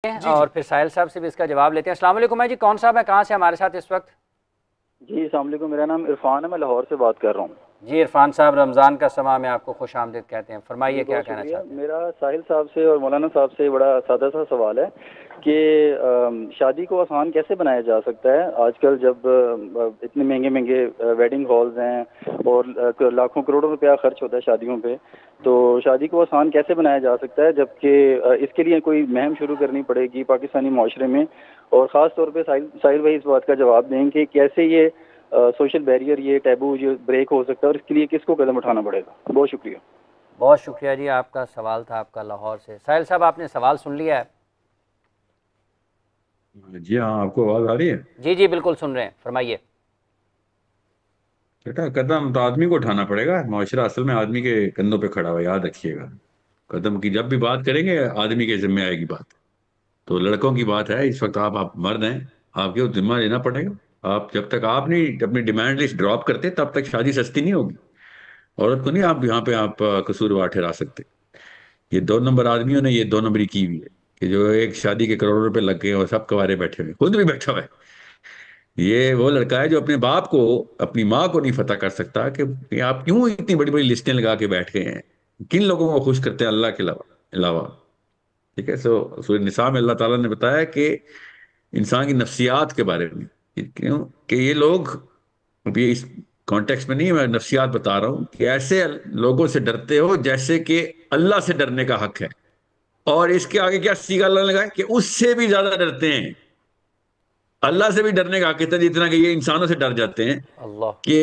जी और जी फिर साहिल साहब से भी इसका जवाब लेते हैं। अस्सलाम वालेकुम है जी, कौन साहब है, कहाँ से हमारे साथ इस वक्त? जी अस्सलाम वालेकुम। मेरा नाम इरफान है, मैं लाहौर से बात कर रहा हूँ। जी इरफान साहब, रमज़ान का समा में आपको खुश आमदीद कहते हैं। जी फरमाइए क्या बहुत कहना शुक्रिया। चाहते हैं। मेरा साहिल साहब से और मौलाना साहब से बड़ा सादा सा सवाल है कि शादी को आसान कैसे बनाया जा सकता है। आजकल जब इतने महंगे महंगे वेडिंग हॉल्स हैं और लाखों करोड़ों रुपया खर्च होता है शादियों पे, तो शादी को आसान कैसे बनाया जा सकता है, जबकि इसके लिए कोई मुहिम शुरू करनी पड़ेगी पाकिस्तानी माशरे में। और ख़ास तौर पे साहिल साहिल भाई इस बात का जवाब दें कि कैसे ये सोशल बैरियर, ये टैबू जो ब्रेक हो सकता है और इसके लिए किसको कदम उठाना पड़ेगा। बहुत शुक्रिया। बहुत शुक्रिया जी, आपका सवाल था आपका लाहौर से। साहिल साहब, आपने सवाल सुन लिया है? जी हाँ, आपको आवाज आ रही है? जी जी बिल्कुल सुन रहे हैं, फरमाइए। बेटा, कदम तो आदमी को उठाना पड़ेगा। मुआशरा असल में आदमी के कंधों पे खड़ा हुआ है, याद रखिएगा। कदम की जब भी बात करेंगे आदमी के जिम्मे आएगी बात। तो लड़कों की बात है, इस वक्त आप मर्द हैं, आपके ऊपर जिम्मा लेना पड़ेगा। आप जब तक आप नहीं अपनी डिमांड लिस्ट ड्रॉप करते तब तक शादी सस्ती नहीं होगी। औरत को नहीं आप यहाँ पे आप कसूरवार ठहरा सकते। ये दो नंबर आदमियों ने ये दो नंबरी की हुई है कि जो एक शादी के करोड़ों रुपए लग गए और सब कवारे बैठे हुए, खुद भी बैठा हुआ है। ये वो लड़का है जो अपने बाप को, अपनी माँ को नहीं पता कर सकता कि आप क्यों इतनी बड़ी बड़ी लिस्टें लगा के बैठ गए हैं। किन लोगों को खुश करते हैं अल्लाह के अलावा। ठीक है। सूरह निसा में अल्लाह ताला ने बताया कि इंसान की नफ्सियात के बारे में कि क्यों कि ये लोग, अभी इस कॉन्टेक्स्ट में नहीं, मैं नफ्सियात बता रहा हूं कि ऐसे लोगों से डरते हो जैसे कि अल्लाह से डरने का हक है। और इसके आगे क्या सीगा अल्लाह ने लगाया कि उससे भी ज्यादा डरते हैं। अल्लाह से भी डरने का हक है जितना कि ये इंसानों से डर जाते हैं अल्लाह। कि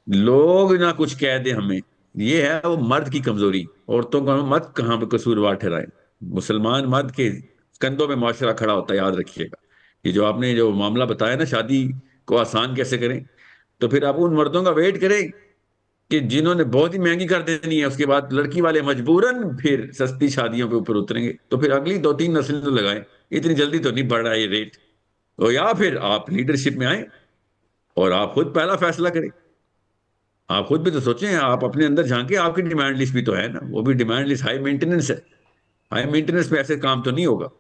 लोग ना कुछ कह दे हमें। ये है वो मर्द की कमजोरी। औरतों का मत कहाँ पे कसूरवार ठहराए। मुसलमान मर्द के कंधों में माशरा खड़ा होता है, याद रखिएगा। ये जो आपने जो मामला बताया ना, शादी को आसान कैसे करें, तो फिर आप उन मर्दों का वेट करें कि जिन्होंने बहुत ही महंगी कर देनी है, उसके बाद लड़की वाले मजबूरन फिर सस्ती शादियों पे ऊपर उतरेंगे। तो फिर अगली 2-3 नस्लें तो लगाएं। इतनी जल्दी तो नहीं बढ़ रहा है ये रेट। तो या फिर आप लीडरशिप में आए और आप खुद पहला फैसला करें। आप खुद भी तो सोचें, आप अपने अंदर झांके। आपकी डिमांड लिस्ट भी तो है ना, वो भी डिमांड लिस्ट हाई मेंटेनेंस है। हाई मेंटेनेंस में ऐसे काम तो नहीं होगा।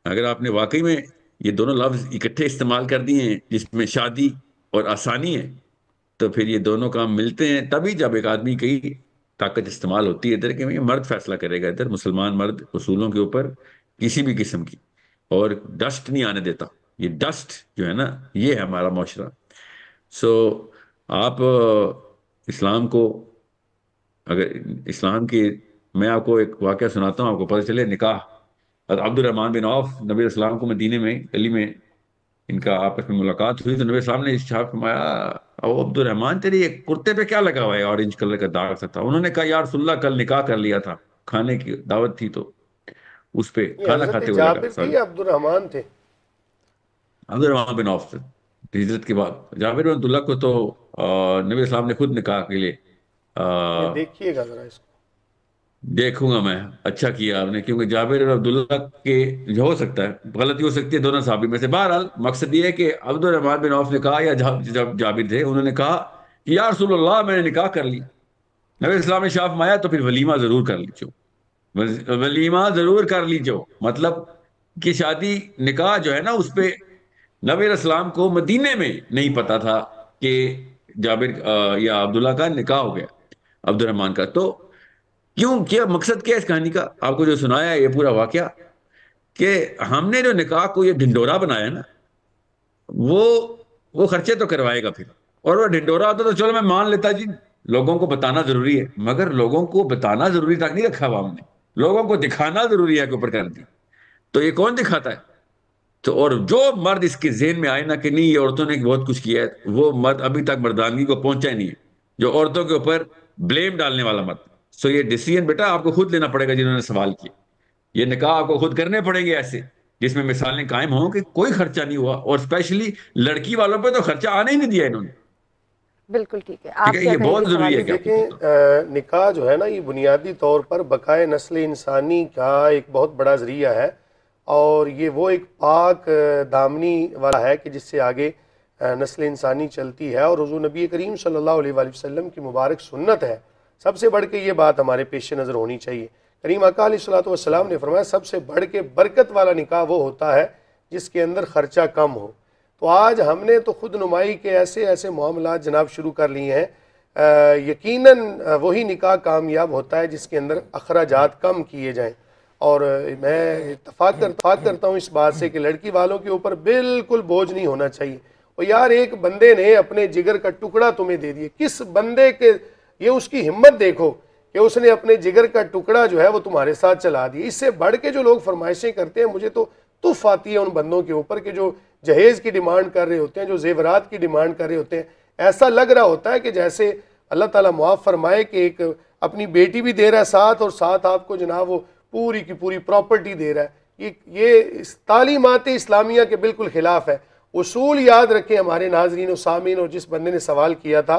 अगर आपने वाकई में ये दोनों लफ्ज इकट्ठे इस्तेमाल कर दिए हैं जिसमें शादी और आसानी है, तो फिर ये दोनों काम मिलते हैं तभी जब एक आदमी की ताकत इस्तेमाल होती है। इधर के मर्द फैसला करेगा, इधर मुसलमान मर्द उसूलों के ऊपर किसी भी किस्म की और डस्ट नहीं आने देता। ये डस्ट जो है ना, ये है हमारा मुआशरा। सो आप इस्लाम को, अगर इस्लाम की, मैं आपको एक वाकया सुनाता हूँ, आपको पता चले। निकाह अब्दुल रहमान बिन औफ, नबी इस्लाम को मदीने में गली में इनका आपस में मुलाकात हुई तो नबी इस्लाम ने इरशाद फरमाया, ओ अब्दुल रहमान, तेरी एक कुर्ते पे क्या लगा हुआ है, ऑरेंज कलर का दाग सा था। उन्होंने कहा, यार रसूलुल्लाह, कल निकाह कर लिया था, खाने की दावत थी तो उस पे ये खाना हजरत खाते हुए लगा। जाबिर थे सॉरी, या अब्दुल रहमान थे? अब्दुल रहमान बिन औफ से हिजरत के बाद। जाबिर बिन अब्दुल्लाह को तो नबी इस्लाम ने खुद निकाह के लिए ये आ, देखिएगा जरा इसको। देखूंगा मैं। अच्छा किया आपने, क्योंकि जाबिर और अब्दुल्ला के जो हो सकता है गलती हो सकती है दोनों साहबी में से। बहरहाल मकसद ये है कि अब्दुल रहमान बिन औफ ने कहा, या जब जाबिर थे, उन्होंने कहा कि या रसूलुल्लाह, मैंने निकाह कर ली। नबी इस्लाम ने शाह फरमाया, तो फिर वलीमा जरूर कर लीजिए। वलीमा जरूर कर लीजिए, मतलब कि शादी निकाह जो है ना, उस पे नबी इस्लाम को मदीने में नहीं पता था कि जाबिर या अब्दुल्ला का निकाह हो गया, अब्दुल रहमान का। तो क्यों, क्या मकसद क्या है इस कहानी का, आपको जो सुनाया है ये पूरा वाकया, कि हमने जो निकाह को ये ढिंडोरा बनाया ना, वो वो खर्चे तो करवाएगा फिर। और वो ढिंडोरा होता तो चलो मैं मान लेता जी, लोगों को बताना जरूरी है, मगर लोगों को बताना जरूरी तक नहीं रखा हुआ हमने। लोगों को दिखाना जरूरी है के ऊपर कर दी। तो ये कौन दिखाता है? तो और जो मर्द इसके जेहन में आए ना कि नहीं ये औरतों ने बहुत कुछ किया है, वो मर्द अभी तक मर्दानगी को पहुंचा ही नहीं है, जो औरतों के ऊपर ब्लेम डालने वाला मर्द। सो ये डिसीजन बेटा आपको खुद लेना पड़ेगा। जिन्होंने सवाल किए, ये निकाह आपको खुद करने पड़ेंगे ऐसे जिसमें मिसालें कायम हों कि कोई खर्चा नहीं हुआ, और स्पेशली लड़की वालों पे तो खर्चा आने ही नहीं दिया इन्होंने। बिल्कुल ठीक है। ठीक आप है, क्या ये बहुत कहेंगे जरूरी सवाल है के कि जवाब? आपको देखें, पता हो। निकाह जो है ना, ये बुनियादी तौर पर बकाए नस्ल इंसानी का एक बहुत बड़ा ज़रिया है। और ये वो एक पाक दामनी वाला है कि जिससे आगे नस्ल इंसानी चलती है। और हुज़ूर नबी करीम सल्लल्लाहु अलैहि वसल्लम की मुबारक सुन्नत है। सबसे बढ़ के ये बात हमारे पेश नज़र होनी चाहिए करीम आका अलैहिस्सलातु वस्सलाम ने फरमाया सबसे बढ़ के बरकत वाला निकाह वो होता है जिसके अंदर ख़र्चा कम हो। तो आज हमने तो खुद नुमाई के ऐसे ऐसे मामला जनाब शुरू कर लिए हैं, यकीनन वही निकाह कामयाब होता है जिसके अंदर अखराजात कम किए जाएँ। और मैं इत्तफाक करता हूँ इस बात से कि लड़की वालों के ऊपर बिल्कुल बोझ नहीं होना चाहिए। और यार एक बंदे ने अपने जिगर का टुकड़ा तुम्हें दे दिया, किस बंदे के ये उसकी हिम्मत देखो कि उसने अपने जिगर का टुकड़ा जो है वो तुम्हारे साथ चला दिया। इससे बढ़ के जो लोग फरमाइशें करते हैं, मुझे तो तुफ आती है उन बंदों के ऊपर कि जो जहेज़ की डिमांड कर रहे होते हैं, जो जेवरात की डिमांड कर रहे होते हैं। ऐसा लग रहा होता है कि जैसे अल्लाह ताला मुआफ़ फरमाए कि एक अपनी बेटी भी दे रहा है साथ, और साथ आपको जनाब वो पूरी की पूरी प्रॉपर्टी दे रहा है। ये तालीमात इस्लामिया के बिल्कुल ख़िलाफ़ है। उसूल याद रखें हमारे नाज़रीन और सामीन, और जिस बंदे ने सवाल किया था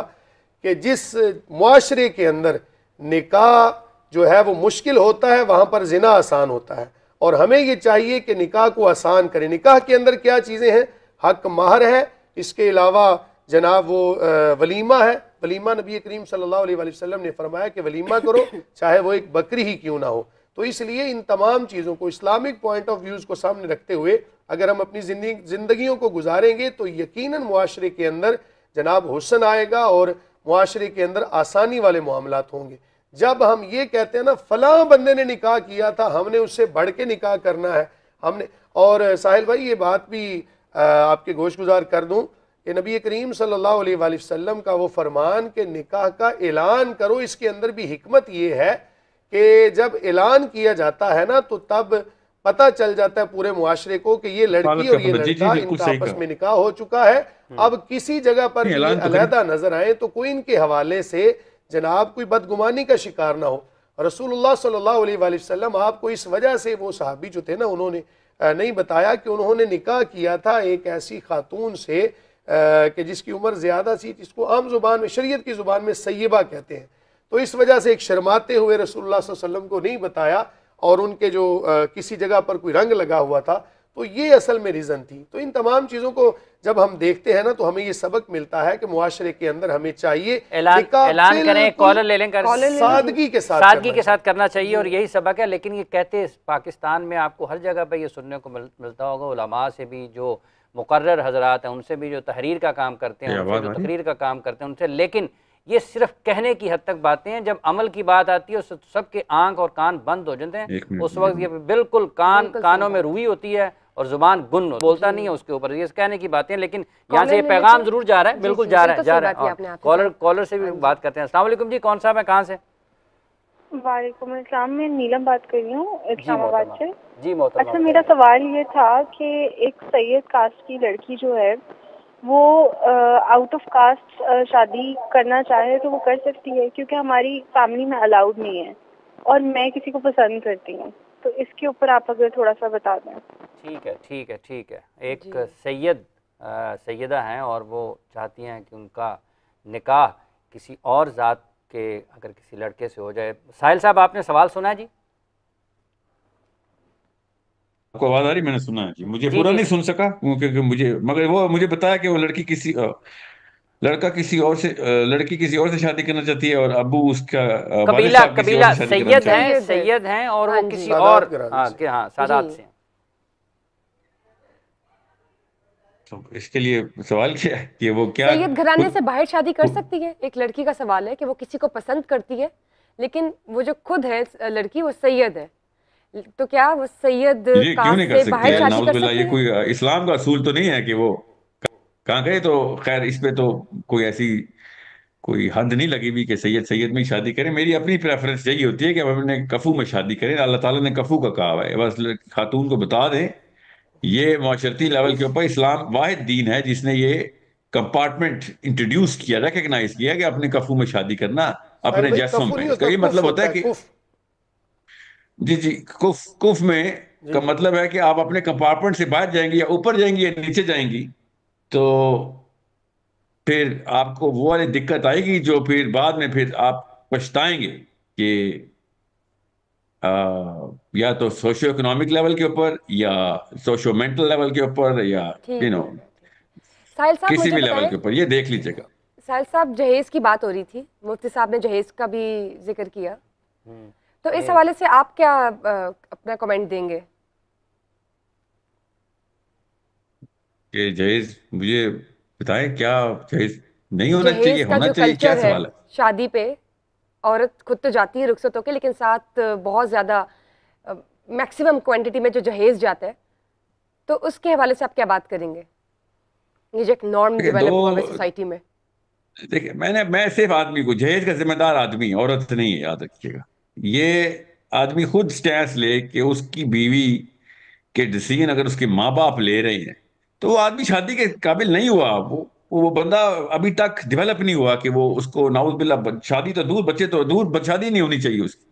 कि जिस मुआशरे के अंदर निकाह जो है वो मुश्किल होता है वहाँ पर ज़िना आसान होता है। और हमें ये चाहिए कि निकाह को आसान करें। निकाह के अंदर क्या चीज़ें हैं? हक महर है, इसके अलावा जनाब वो वलीमा है। वलीमा नबी करीम सल्लल्लाहु अलैहि वसल्लम ने फरमाया कि वलीमा करो चाहे वो एक बकरी ही क्यों ना हो। तो इसलिए इन तमाम चीज़ों को इस्लामिक पॉइंट ऑफ व्यूज़ को सामने रखते हुए अगर हम अपनी ज़िंदगियों को गुजारेंगे तो यकीनन मुआशरे के अंदर जनाब हुस्न आएगा और मुआशरे के अंदर आसानी वाले मामलात होंगे। जब हम ये कहते हैं ना फलां बंदे ने निकाह किया था, हमने उससे बढ़ के निकाह करना है हमने। और साहिल भाई ये बात भी आपके गोशगुजार कर दूं कि नबी करीम सल्लल्लाहु अलैहि वसल्लम का वो फरमान कि निकाह का ऐलान करो, इसके अंदर भी हिकमत ये है कि जब ऐलान किया जाता है ना तो तब पता चल जाता है पूरे मुआशरे को कि ये लड़की और ये लड़का इनका आपस में निकाह हो चुका है। अब किसी जगह पर भी अलहदा नजर आए तो कोई इनके हवाले से जनाब कोई बदगुमानी का शिकार ना हो। रसूलुल्लाह सल्लल्लाहु अलैहि वसल्लम आपको इस वजह से वो सहाबी जो थे ना उन्होंने नहीं बताया कि उन्होंने निकाह किया था एक ऐसी खातून से कि जिसकी उम्र ज़्यादा थी, जिसको आम ज़ुबान में शरीयत की ज़ुबान में सैयबा कहते हैं। तो इस वजह से एक शर्माते हुए रसूलुल्लाह सल्लल्लाहु अलैहि वसल्लम को नहीं बताया और उनके जो किसी जगह पर कोई रंग लगा हुआ था, तो ये असल में रीज़न थी। तो इन तमाम चीज़ों को जब हम देखते हैं ना तो हमें ये सबक मिलता है कि मुआशरे के अंदर हमें चाहिए ऐलान करें, कॉलर ले लें, सादगी के साथ करना चाहिए और यही सबक है। लेकिन ये कहते पाकिस्तान में आपको हर जगह पर ये सुनने को मिलता होगा, उलमा से भी जो मुकर्रर हजरात हैं उनसे भी जो तहरीर का काम करते हैं, उनसे जो तकरीर का काम करते हैं उनसे, लेकिन ये सिर्फ कहने की हद तक बातें हैं। जब अमल की बात आती है उस सबके आंख और कान बंद हो जाते हैं। उस वक्त ये बिल्कुल कानों में रुई होती है और जुबान गुन बोलता नहीं है उसके ऊपर। ये कहने की बातें, लेकिन यहाँ से ये पैगाम जरूर जा रहा है, बिल्कुल जा रहा है। कॉलर से भी बात करते हैं। अस्सलाम वालेकुम जी, कौन साहब है, कहाँ से? वालेकुम अस्सलाम, मैं नीलम बात कर रही हूँ इस्लामाबाद से। जी मोहतरमा। अच्छा, मेरा सवाल ये था कि एक सैयद कास्ट की लड़की जो है वो आउट ऑफ कास्ट शादी करना चाहे तो वो कर सकती है? क्योंकि हमारी फैमिली में अलाउड नहीं है और मैं किसी को पसंद करती हूँ, तो इसके ऊपर आप अगर थोड़ा सा बता दें। ठीक है। एक सैयदा हैं और वो चाहती हैं कि उनका निकाह किसी और ज़ात के अगर किसी लड़के से हो जाए। साहिल साहब, आपने सवाल सुना है जी? आपको आवाज आ रही? मैंने सुना है जी, मुझे पूरा नहीं सुन सका क्योंकि मुझे बताया कि वो लड़की लड़की किसी और से शादी करना चाहती है और अबू उसका कबीला सैयद हैं और वो किसी और सादात से। तो इसके लिए सवाल क्या है कि वो क्या सैयद घराने से बाहर शादी कर सकती है? एक लड़की का सवाल है कि वो किसी को पसंद करती है लेकिन वो जो खुद है लड़की वो सैयद है, तो क्या वो सैयद कास्ट से बाहर शादी कर सकती है? ये कोई इस्लाम का असूल तो नहीं है कि वो कहाँ गए। तो खैर इस पे तो कोई हद नहीं लगी हुई कि सैयद में ही शादी करें। मेरी अपनी प्रेफरेंस यही होती है कि हम अपने कफू में शादी करें। अल्लाह ताला ने कफू का कहा है, बस खातून को बता दें। ये माशरती लेवल के ऊपर इस्लाम वाहिद दीन है जिसने ये कंपार्टमेंट इंट्रोड्यूस किया, रिकग्नाइज किया कि अपने कफू में शादी करना अपने जैसों में। इसका ये मतलब होता है कि जी कुफ में का मतलब है कि आप अपने कंपार्टमेंट से बाहर जाएंगी या ऊपर जाएंगी या नीचे जाएंगी तो फिर आपको वो वाली दिक्कत आएगी जो फिर बाद में फिर आप पछताएंगे कि या तो सोशियो इकोनॉमिक लेवल के ऊपर या सोशियो मेंटल लेवल के ऊपर या किसी भी लेवल के ऊपर। ये देख लीजिएगा। साहिल साहब, जहेज की बात हो रही थी, मुफ्ती साहब ने जहेज का भी जिक्र किया, तो इस हवाले से आप क्या अपना कमेंट देंगे? कि जहेज, मुझे बताएं क्या जहेज नहीं होना जहेज चाहिए, का होना जो चाहिए, क्या कल्चर है सवाल है? शादी पे, औरत खुद तो जाती है रुखसतों के, लेकिन साथ बहुत ज्यादा मैक्सिमम क्वांटिटी में जो जहेज जाता है, तो उसके हवाले से आप क्या बात करेंगे? ये जो एक नॉर्म देखिए डेवलप हुआ है दो, सोसाइटी में। देखिए मैं सिर्फ आदमी को, जहेज का जिम्मेदार आदमी, औरत नहीं है, याद रखिएगा। ये आदमी खुद स्टैंस ले कि उसकी बीवी के डिसीजन अगर उसके माँ बाप ले रहे हैं तो वो आदमी शादी के काबिल नहीं हुआ। वो बंदा अभी तक डेवलप नहीं हुआ कि वो उसको नाउज बिल्ला, शादी तो दूर, बच्चे तो दूर, शादी नहीं होनी चाहिए उसकी।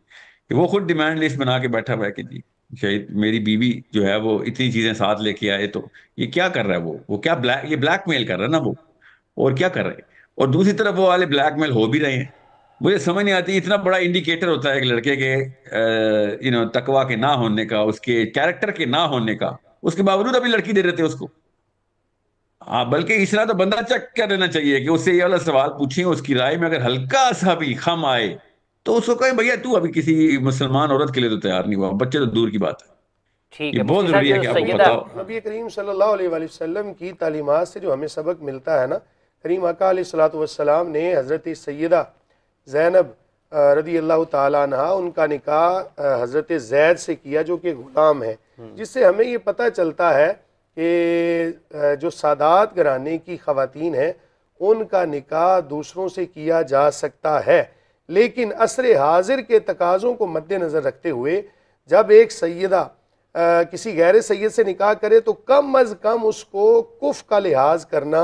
कि वो खुद डिमांड लिस्ट बना के बैठा हुआ है कि जी शायद मेरी बीवी जो है वो इतनी चीजें साथ लेके आए। तो ये क्या कर रहा है? वो क्या ये ब्लैकमेल कर रहा है ना वो, और क्या कर रहे हैं। और दूसरी तरफ वो वाले ब्लैकमेल हो भी रहे हैं। मुझे समझ नहीं आती, इतना बड़ा इंडिकेटर होता है एक लड़के के तकवा के ना होने का, उसके कैरेक्टर के ना होने का, उसके बावजूद अभी लड़की दे रहे थे उसको। हाँ, बल्कि इस तरह तो बंदा चेक कर लेना चाहिए कि उससे ये वाला सवाल पूछें, उसकी राय में अगर हल्का सा भी खम आए तो उसको कहें भैया तू अभी किसी मुसलमान औरत के लिए तो तैयार नहीं हुआ, बच्चे तो दूर की बात है। ठीक ये है बहुत मुफ्ती साहब, जरूरी है जो कि आपको सैयदा पता हो। नबी करीम सल्लल्लाहु अलैहि वसल्लम की तालीमात से जो हमें सबक मिलता है ना, करीम आका अलैहिस्सलातु वस्सलाम ने हज़रत सैयदा ज़ैनब रदी अल्लाह ताला अन्हा, उनका निकाह हज़रत ज़ैद से किया जो कि गुलाम है, जिससे हमें ये पता चलता है कि जो सादात घराने की ख़वातीन हैं उनका निकाह दूसरों से किया जा सकता है, लेकिन असर हाजिर के तकाज़ों को मद्देनज़र रखते हुए जब एक सैयदा किसी गैर सैयद से निकाह करे तो कम अज़ कम उसको कुफ़ का लिहाज करना,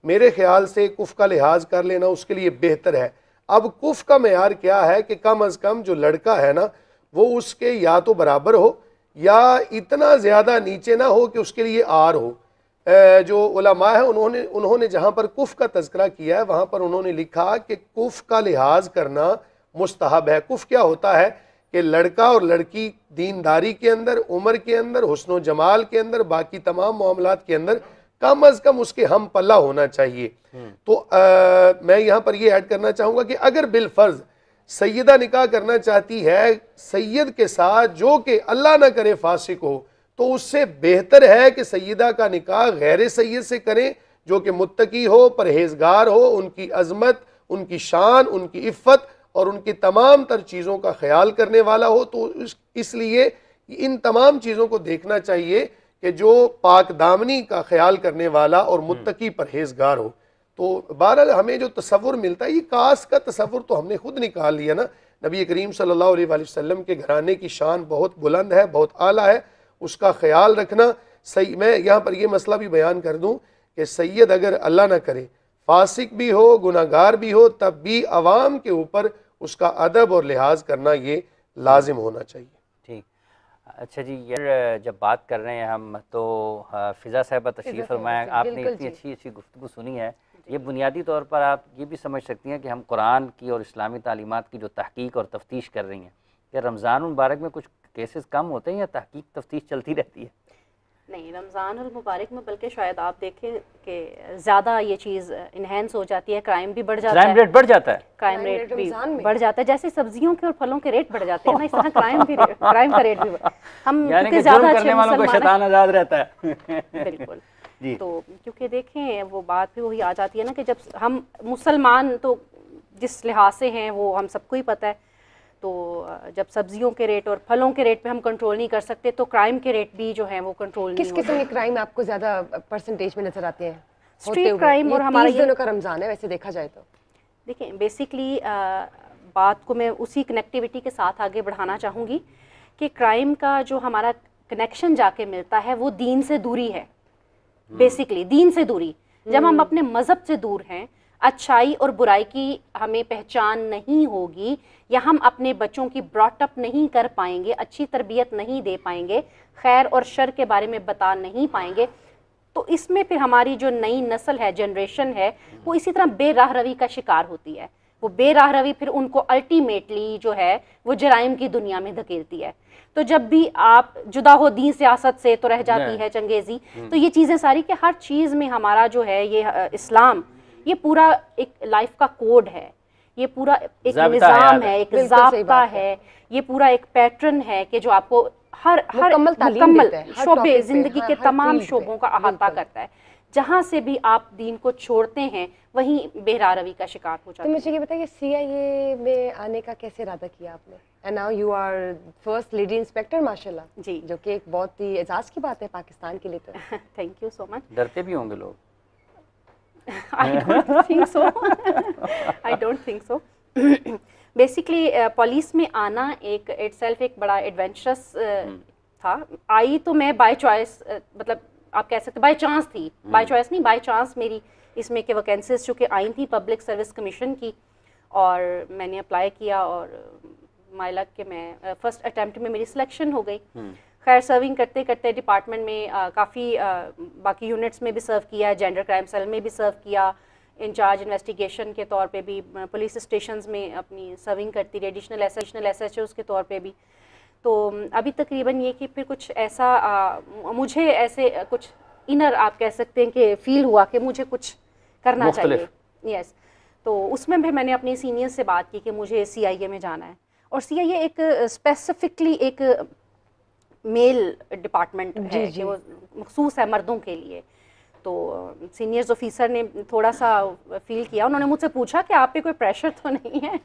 मेरे ख्याल से कुफ़ का लिहाज कर लेना उसके लिए बेहतर है। अब कुफ़ का मेयार क्या है कि कम अज़ कम जो लड़का है ना वो उसके या तो बराबर हो या इतना ज़्यादा नीचे ना हो कि उसके लिए आर हो। जो उलमा है उन्होंने जहाँ पर कुफ़ का तज़किरा किया है वहाँ पर उन्होंने लिखा कि कुफ़ का लिहाज करना मुस्तहब है। कुफ़ क्या होता है कि लड़का और लड़की दीनदारी के अंदर, उम्र के अंदर, हुस्न जमाल के अंदर, बाकी तमाम मामलात के अंदर कम अज़ कम उसके हम पल्ला होना चाहिए। तो मैं यहाँ पर ये ऐड करना चाहूँगा कि अगर बिलफर्ज सैयदा निकाह करना चाहती है सैयद के साथ जो कि अल्लाह ना करे फासिक हो, तो उससे बेहतर है कि सैयदा का निकाह गैर सैयद से करें जो कि मुत्तकी हो, परहेजगार हो, उनकी अजमत, उनकी शान, उनकी इफ़्फ़त और उनकी तमाम तर चीज़ों का ख्याल करने वाला हो। तो इसलिए इन तमाम चीज़ों को देखना चाहिए कि जो पाक दामनी का ख्याल करने वाला और मुत्तकी परहेजगार हो। तो बहरहाल हमें जो तसव्वुर मिलता है, ये कास्ट का तसव्वुर तो हमने खुद निकाल लिया ना। नबी करीम सल्लल्लाहु अलैहि वसल्लम के घराने की शान बहुत बुलंद है, बहुत आला है, उसका ख्याल रखना सही। मैं यहाँ पर यह मसला भी बयान कर दूँ कि सैयद अगर अल्लाह ना करे फासिक भी हो, गुनाहगार भी हो, तब भी अवाम के ऊपर उसका अदब और लिहाज करना ये लाजिम होना चाहिए। ठीक, अच्छा जी, यार जब बात कर रहे हैं हम तो फ़िज़ा साहिबा तशरीफ़ फरमाया, आपने इतनी अच्छी गुफ्तगू सुनी है। ये बुनियादी तौर पर आप ये भी समझ सकती हैं कि हम कुरान की और इस्लामी तालीमात की जो तहकीक और तफ्तीश कर रही हैं कि रमज़ान मुबारक में कुछ केसेस कम होते हैं या तहकीक तफ्तीश चलती रहती है? नहीं, रमज़ान और मुबारक में बल्कि शायद आप देखें कि ज़्यादा ये चीज़ इन्हेंस हो जाती है, क्राइम भी बढ़ जाता है, क्राइम रेट बढ़ जाता है, क्राइम रेट भी बढ़ जाता है। जैसे सब्जियों के और फलों के रेट बढ़ जाते हैं ना, इस तरह क्राइम का रेट भी हम क्योंकि ज़्यादा करने वालों को शैतान आज़ाद रहता है। बिल्कुल जी। तो क्योंकि देखें वो बात भी वही आ जाती है ना कि जब हम मुसलमान तो जिस लिहाज से हैं वो हम सबको ही पता है, तो जब सब्जियों के रेट और फलों के रेट पे हम कंट्रोल नहीं कर सकते तो क्राइम के रेट भी जो हैं वो कंट्रोल नहीं किस किस्म के क्राइम आपको ज़्यादा परसेंटेज में नज़र आते हैं? Street crime. और हमारा 30 दिनों का रमज़ान है वैसे देखा जाए तो। देखें बेसिकली बात को मैं उसी कनेक्टिविटी के साथ आगे बढ़ाना चाहूँगी कि क्राइम का जो हमारा कनेक्शन जाके मिलता है वो दीन से दूरी है। बेसिकली दीन से दूरी, जब हम अपने मज़हब से दूर हैं, अच्छाई और बुराई की हमें पहचान नहीं होगी या हम अपने बच्चों की ब्रॉटअप नहीं कर पाएंगे, अच्छी तरबियत नहीं दे पाएंगे, खैर और शर के बारे में बता नहीं पाएंगे, तो इसमें फिर हमारी जो नई नस्ल है, जनरेशन है, वो इसी तरह बेराह रवी का शिकार होती है। वो बेराह रवी फिर उनको अल्टीमेटली जो है वो जराइम की दुनिया में धकेलती है। तो जब भी आप जुदा हो दीन सियासत से तो रह जाती है चंगेज़ी। तो ये चीज़ें सारी कि हर चीज़ में हमारा जो है ये इस्लाम ये पूरा एक लाइफ का कोड है ये पूरा एक ज़ाब्ता निज़ाम है, है, एक बिल्कुल सही ज़ाब्ता बात है, ये पूरा एक पैटर्न है कि जो आपको हर मुकम्मल तालीम मुकम्मल देता है, हर शोबे टॉपिक पे, ज़िंदगी के हर तमाम फील्ड पे, शोबों का अहाता बिल्कुल। करता है। जहाँ से भी आप दीन को छोड़ते हैं वहीं बेहरारवी का शिकार हो तो जाते हैं। मुझे ये बताइए CIA में आने का कैसे इरादा किया आपने? And now you are first lady inspector माशाल्लाह, जी। जो कि एक बहुत ही एजाज की बात है पाकिस्तान के लिए तो। Thank you so much. डरते भी होंगे लोग। I don't think so. I don't think so. Basically police में आना एक इटसेल्फ एक बड़ा एडवेंचरस था। आई तो मैं बाय चॉइस, मतलब आप कह सकते बाय चांस थी, बाय चॉइस नहीं, बाय चांस मेरी इसमें के वैकेंसीज चूँकि आई थी पब्लिक सर्विस कमीशन की, और मैंने अप्लाई किया और माय लक के मैं फर्स्ट अटेम्प्ट में मेरी सिलेक्शन हो गई। खैर सर्विंग करते करते डिपार्टमेंट में काफ़ी बाकी यूनिट्स में भी सर्व किया, जेंडर क्राइम सेल में भी सर्व किया, इंचार्ज इन्वेस्टिगेशन के तौर पे भी पुलिस स्टेशंस में अपनी सर्विंग करती रही, एडिशनल SHOs के तौर पे भी। तो अभी तकरीबन ये कि फिर कुछ ऐसा मुझे ऐसे कुछ इनर आप कह सकते हैं कि फील हुआ कि मुझे कुछ करना चाहिए। यस, तो उसमें भी मैंने अपने सीनियर्स से बात की कि मुझे CIA में जाना है, और CIA एक स्पेसिफिकली एक मेल डिपार्टमेंट है कि वो मखसूस है मर्दों के लिए। तो सीनियर्स ऑफिसर ने थोड़ा सा फील किया, उन्होंने मुझसे पूछा कि आप पे कोई प्रेशर तो नहीं है,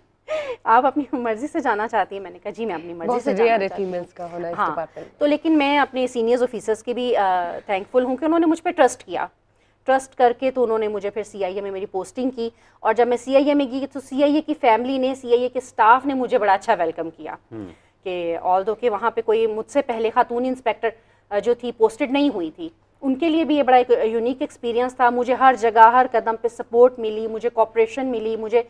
आप अपनी मर्जी से जाना चाहती हैं? मैंने कहा जी मैं अपनी मर्जी से जाना चाहती हूँ। फीमेल्स का होना इस हाँ, डिपार्टमेंट। तो लेकिन मैं अपने सीनियर्स ऑफिसर्स की भी थैंकफुल हूँ कि उन्होंने मुझ पर ट्रस्ट किया। ट्रस्ट करके तो उन्होंने मुझे फिर CIA में मेरी पोस्टिंग की, और जब मैं CIA में गई तो CIA की फैमिली ने, CIA के स्टाफ ने मुझे बड़ा अच्छा वेलकम किया कि ऑल्दो कि वहाँ पे कोई मुझसे पहले खातून इंस्पेक्टर जो थी पोस्टेड नहीं हुई थी, उनके लिए भी ये बड़ा एक यूनिक एक्सपीरियंस था। मुझे हर जगह हर कदम पे सपोर्ट मिली, मुझे कॉपरेशन मिली, मुझे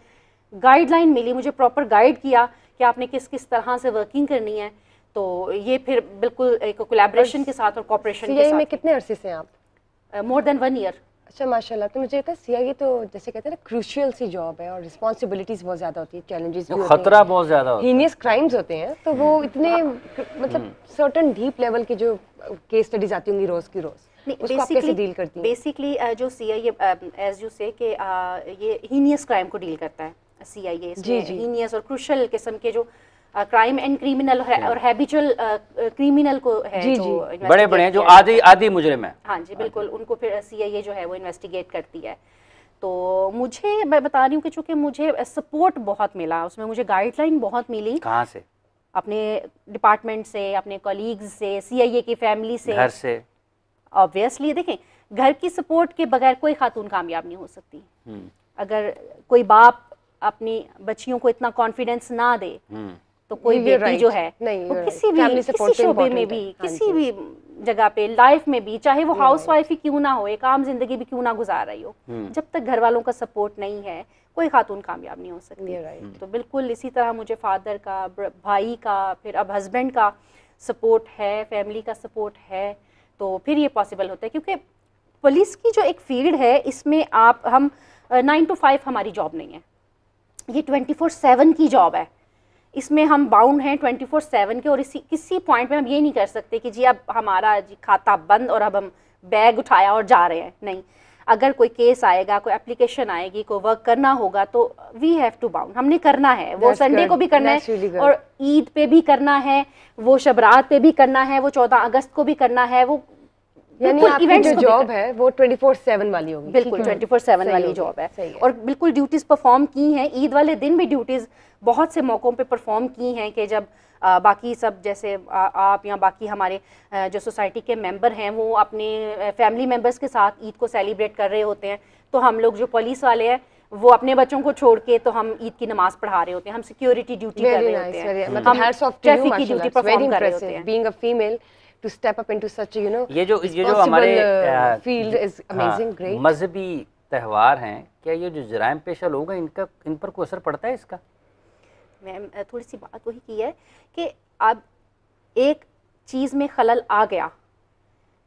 गाइडलाइन मिली, मुझे प्रॉपर गाइड किया कि आपने किस किस तरह से वर्किंग करनी है। तो ये फिर बिल्कुल एक कोलैबोरेशन के साथ और कॉपरेशन के CIA साथ। में कितने अरसे से हैं आप? More than 1 year. अच्छा माशाल्लाह। तो मुझे कहता है CIA तो जैसे कहते हैं ना क्रूशियल सी जॉब है, और रिस्पॉन्सिबिलिटीज बहुत ज़्यादा होती है, चैलेंजेस भी होते हैं, खतरा बहुत ज़्यादा होता है, हीनियस क्राइम्स होते हैं, तो वो इतने मतलब सर्टेन डीप लेवल की जो केस स्टडीज आती होंगी रोज़ की रोज़, उसको आप कैसे डील करती हैं? बेसिकली जो CIA एज यू से कि ये हीनियस क्राइम को डील करता है CIA। इसमें हीनियस और क्रूशियल किस्म के जो क्राइम एंड क्रिमिनल और हैबिचुअल क्रिमिनल को है जो बड़े बड़े जो आदि मुजरिम है, हाँ जी बिल्कुल, उनको फिर CIA जो है वो इन्वेस्टिगेट करती है। तो मुझे मैं बता रही हूँ कि चूँकि मुझे सपोर्ट बहुत मिला, उसमें मुझे गाइडलाइन बहुत मिली। कहाँ से? अपने डिपार्टमेंट से, अपने कॉलीग्स से, CIA की फैमिली से, घर से। ऑब्वियसली देखें, घर की सपोर्ट के बगैर कोई खातून कामयाब नहीं हो सकती। अगर कोई बाप अपनी बच्चियों को इतना कॉन्फिडेंस ना दे तो कोई बेटी जो है वो किसी शोबे में भी, किसी भी जगह पे, लाइफ में भी, चाहे वो हाउसवाइफ ही क्यों ना हो, एक आम जिंदगी भी क्यों ना गुजार रही हो, जब तक घर वालों का सपोर्ट नहीं है कोई खातून कामयाब नहीं हो सकती। तो बिल्कुल इसी तरह मुझे फादर का, भाई का, फिर अब हस्बैंड का सपोर्ट है, फैमिली का सपोर्ट है, तो फिर ये पॉसिबल होता है। क्योंकि पुलिस की जो एक फील्ड है इसमें हम 9 to 5 हमारी जॉब नहीं है, ये 24/7 की जॉब है। इसमें हम बाउंड हैं 24/7 के, और किसी पॉइंट पे हम ये नहीं कर सकते कि जी अब हमारा जी खाता बंद और अब हम बैग उठाया और जा रहे हैं, नहीं। अगर कोई केस आएगा, कोई एप्लीकेशन आएगी, कोई वर्क करना होगा तो वी हैव टू बाउंड, हमने करना है। वो संडे को भी करना है, और ईद पे भी करना है, वो शबरात पे भी करना है, वो 14 अगस्त को भी करना है। वो यानी आपकी जो जॉब है वो 24/7 वाली होगी। बिल्कुल 24/7 वाली जॉब है, और बिल्कुल ड्यूटीज परफॉर्म की हैं। ईद वाले दिन भी ड्यूटीज बहुत से मौक़ों पे परफॉर्म की हैं कि जब बाकी सब जैसे आप या बाकी हमारे जो सोसाइटी के मेंबर हैं वो अपने फैमिली मेंबर्स के साथ ईद को सेलिब्रेट कर रहे होते हैं, तो हम लोग जो पुलिस वाले हैं वो अपने बच्चों को छोड़ के तो हम ईद की नमाज पढ़ा रहे होते हैं, हम सिक्योरिटी ड्यूटी कर रहे होते हैं, हम ट्रैफिक की ड्यूटी परफॉर्म कर रहे होते हैं। Being a female to step up into such ये जो हमारे field is amazing, great। मजहबी त्यौहार हैं, क्या ये जो जराइम पेशा लोग हैं इन पर कोई असर पड़ता है इसका? मैं थोड़ी सी बात वही की है कि अब एक चीज़ में खलल आ गया,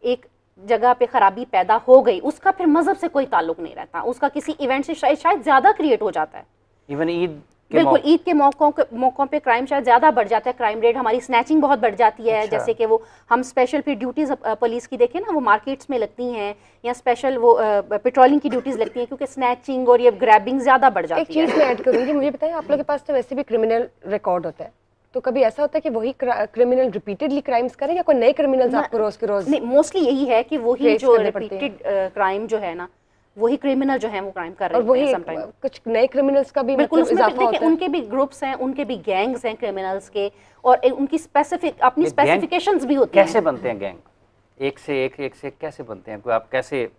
एक जगह पे खराबी पैदा हो गई, उसका फिर मजहब से कोई ताल्लुक नहीं रहता, उसका किसी इवेंट से शायद ज़्यादा क्रिएट हो जाता है। इवन ईद बिल्कुल ईद के मौकों पे क्राइम शायद ज़्यादा बढ़ जाता है, क्राइम रेट, हमारी स्नैचिंग बहुत बढ़ जाती है। अच्छा। जैसे कि वो हम स्पेशल फिर ड्यूटीज़ पुलिस की देखें ना, वो मार्केट्स में लगती हैं या स्पेशल वो पेट्रोलिंग की ड्यूटीज़ लगती हैं, क्योंकि स्नैचिंग और ये ग्रैबिंग ज़्यादा बढ़ जाती है। एक चीज़ मैं ऐड करूँगी, मुझे बताएं आप लोगों के पास तो वैसे भी क्रिमिनल रिकॉर्ड होता है, तो कभी ऐसा होता है कि वही क्रिमिनल रिपीटेडली क्राइम्स करें या कोई नए क्रिमिनल्स आपको रोज के रोज? नहीं, मोस्टली यही है कि वही फेस जो करने पड़ते हैं। रिपीटेड क्राइम जो है ना, वही क्रिमिनल जो है वो क्राइम कर और रहे वही हैं समटाइम। कुछ नए क्रिमिनल्स का भी बिल्कुल, मतलब उसमें इजाफा होता देखिए है। उनके भी ग्रुप्स हैं, उनके भी गैंग्स हैं क्रिमिनल्स के, और उनकी स्पेसिफिक अपनी ये गैंग स्पेसिफिकेशंस भी होती हैं। कैसे बनते हैं गैंग? एक से एक कैसे बनते हैं? कोई आप कैसे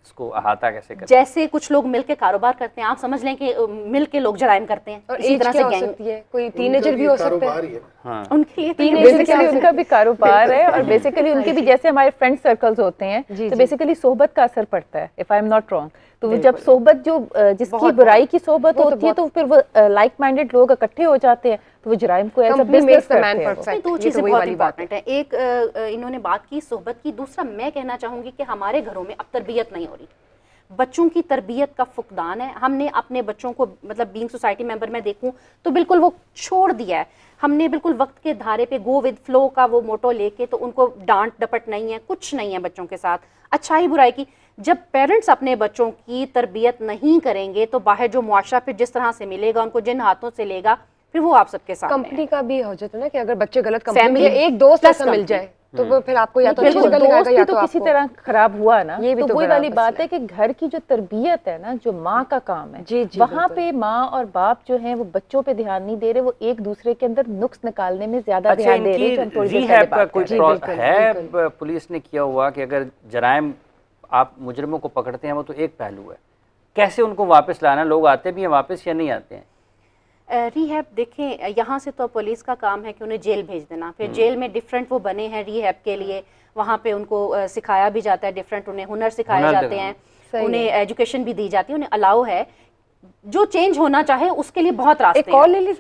इसको अहाता कैसे करते हैं? जैसे कुछ लोग मिलके कारोबार करते हैं, आप समझ लें कि मिल के लोग जराइम करते हैं, और इसी एज तरह क्या से हो गैंग सकती है? कोई टीनेजर भी हो सकता है। हाँ। उनके लिए तो ये Teenager बेसिकली उनका भी कारोबार है, और बेसिकली उनके भी जैसे हमारे फ्रेंड सर्कल्स होते हैं, जी, तो जी। बेसिकली सोहबत का असर पड़ता है, if I am not wrong. तो वो जब सोहबत जो जिसकी बहुत बुराई की सोहबत वो तो होती है, तो फिर वो लाइक माइंडेड लोग इकट्ठे हो जाते हैं, तो वो जुराइम को ऐसा Company business makes the man करते हैं वो। perfect। दो ये तो चीज़ें वही बहुत वाली बात इंपॉर्टेंट है। एक इन्होंने बात की सोहबत की, दूसरा मैं कहना चाहूँगी कि हमारे घरों में अब तरबियत नहीं हो रही, बच्चों की तरबियत का फुकदान है। हमने अपने बच्चों को, मतलब बीइंग सोसाइटी मेंबर मैं देखूं तो बिल्कुल वो छोड़ दिया है हमने, बिल्कुल वक्त के धारे पे गो विद फ्लो का वो मोटो लेके, तो उनको डांट डपट नहीं है, कुछ नहीं है बच्चों के साथ, अच्छाई बुराई की। जब पेरेंट्स अपने बच्चों की तरबियत नहीं करेंगे तो बाहर जो मुआशरा फिर जिस तरह से मिलेगा, उनको जिन हाथों से लेगा, फिर वो आप सबके सामने है। कंपनी का भी हो जाता है ना कि अगर बच्चे गलत कंपनी में, Family एक दोस्त plus ऐसा मिल company। जाए तो वो फिर आपको या तो अच्छी बिल्कुल, जगह दोस्त लगाएगा भी या तो तो किसी आपको तरह खराब हुआ ना, ये भी तो तो वही बड़ा वाली बात मसला है कि घर की जो तरबियत है ना, जो माँ का काम है, जी, जी, वहाँ बिल्कुल। पे माँ और बाप जो हैं वो बच्चों पे ध्यान नहीं दे रहे, वो एक दूसरे के अंदर नुक्स निकालने में ज्यादा अच्छा, ध्यान दे रहे हैं, जो हम इनकी थोड़ी देर पहले रिहैब का बात कोई कर रहे हैं। बिल्कुल, है बिल्कुल। पुलिस ने किया हुआ कि अगर जराइम आप मुजरिमों को पकड़ते हैं वो तो एक पहलू है, कैसे उनको वापस लाना? लोग आते भी हैं वापस या नहीं आते हैं? रिहैब देखें, यहाँ से तो पुलिस का काम है कि उन्हें जेल भेज देना, फिर जेल में डिफरेंट वो बने हैं रिहैब के लिए, वहाँ पे उनको सिखाया भी जाता है, डिफरेंट उन्हें हुनर सिखाए हुनर जाते दिखाना। हैं, उन्हें एजुकेशन भी दी जाती है, उन्हें अलाउ है, जो चेंज होना चाहे उसके लिए बहुत रास्ते एक कॉल हैं। ले लीजिए।